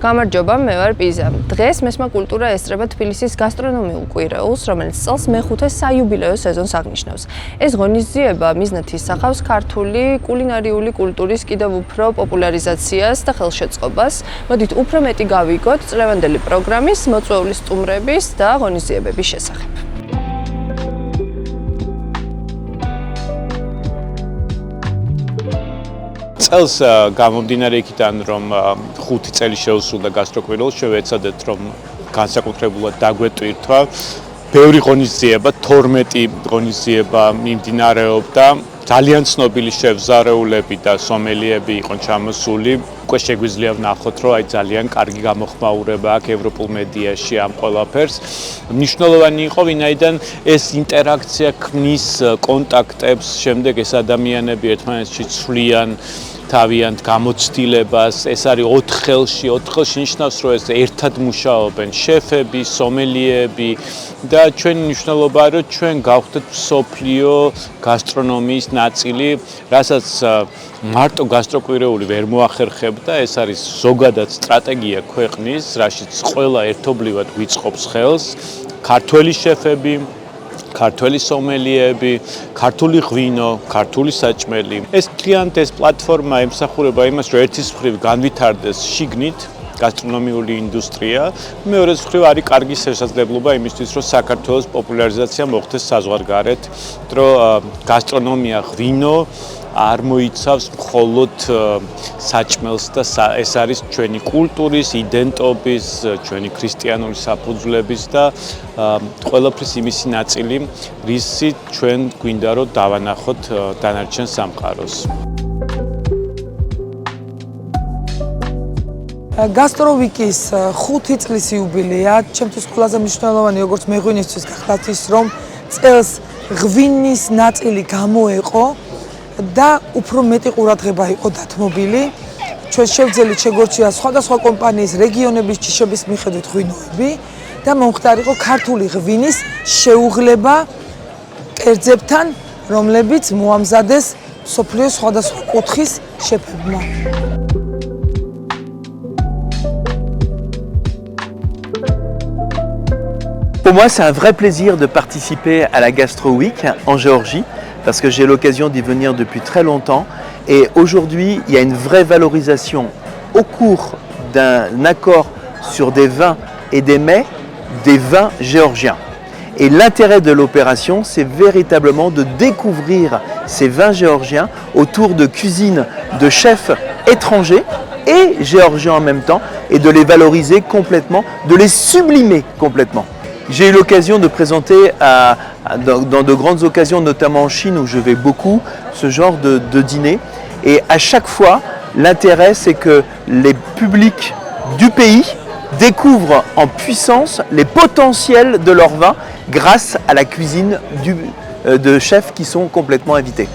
გამარჯობა, მე ვარ პიზა. დღეს მესმა კულტურა ესწრება თბილისის გასტრონომიულ კვირეულს, რომელიც წელს მეხუთე საიუბილეო სეზონს აღნიშნავს. ეს ღონისძიება მიზნად ისახავს ქართული კულინარიული კულტურის კიდევ უფრო პოპულარიზაციას და ხელშეწყობას. მოდით უფრო მეტი გავიგოთ წლევანდელი პროგრამის, მოწვეულის სტუმრების და ღონისძიებების შესახებ. წელს გამომდინარე იქიდან, რომ 5 წელი შეუსრულდა გასტროკვირეულს, შევეცადეთ, რომ განსაკუთრებულად დაგვეტვირთვა. ბევრი ღონისძიება, 12 ღონისძიება მიმდინარეობდა. ძალიან ცნობილი შევზარეულები და სომელიები იყო ჩამოსული. უკვე შეგვიძლია ვნახოთ, რომ ძალიან კარგი გამოხმაურება აქვს ევროპულ მედიაში ამ ყველაფერს. მნიშვნელოვანი იყო, ვინაიდან ეს ინტერაქცია ქმნის კონტაქტებს, შემდეგ ეს ადამიანები ერთმანეთში ცვლიან თავიანთ გამოცდილებას, ეს არის 4 ხელში ნიშნავს, რომ ეს ერთად მუშაობენ შეფები, სომელიები და ჩვენი მნიშვნელობა არის, რომ ჩვენ გავხდეთ მსოფლიო გასტრონომიის ნაწილი, რასაც მარტო გასტროკვირეული ვერ მოახერხებდა, ეს არის ზოგადად სტრატეგია ქვეყნის, რაშიც ყველა ერთობლივად გვიწყობს ხელს, ქართველი შეფები, ქართველი სომელიები, ქართული ღვინო, ქართული საჭმელი. ეს მთლიანად ეს პლატფორმა ემსახურება იმას, რომ ერთის მხრივ განვითარდეს შიგნით გასტრონომიული ინდუსტრია, მეორეს მხრივ არის კარგი შესაძლებლობა იმისთვის, რომ საქართველოს პოპულარიზაცია მოხდეს საზღვარგარეთ, რომ გასტრონომია ღვინო არ მოიცავს მხოლოდ საჭმელს და ეს არის ჩვენი კულტურის, იდენტობის, ჩვენი ქრისტიანული საფუძვლების და ყველაფრის იმისი ნაწილი, რისით ჩვენ გვინდა რომ დავანახოთ დანარჩენ სამყაროს. გასტროვიკის 5 წლის იუბილეა, ჩემთვის ყველაზე მნიშვნელოვანი, როგორც მეღვინისთვის გახლავთ ის, რომ წელს ღვინის ნაწილი გამოეყო და უფრო მეტი ყურადღება იყო დათმობილი. ჩვენ შევძელით შეგორჩია სხვადასხვა კომპანიის რეგიონების ჯიშების მიხედვით ღვინოები და მომხდარიყო ქართული ღვინის შეუღლება კერძებთან, რომლებიც მოამზადეს მსოფლიოს სხვადასხვა კუთხის შეფებმა. Pour moi, c'est un vrai plaisir de participer à la Gastro Week en Géorgie, parce que j'ai l'occasion d'y venir depuis très longtemps. Et aujourd'hui, il y a une vraie valorisation au cours d'un accord sur des vins et des mets, des vins géorgiens. Et l'intérêt de l'opération, c'est véritablement de découvrir ces vins géorgiens autour de cuisines de chefs étrangers et géorgiens en même temps, et de les valoriser complètement, de les sublimer complètement. J'ai eu l'occasion de présenter dans de grandes occasions, notamment en Chine où je vais beaucoup, ce genre de dîner. Et à chaque fois, l'intérêt, c'est que les publics du pays découvrent en puissance les potentiels de leur vin grâce à la cuisine de chefs qui sont complètement invités.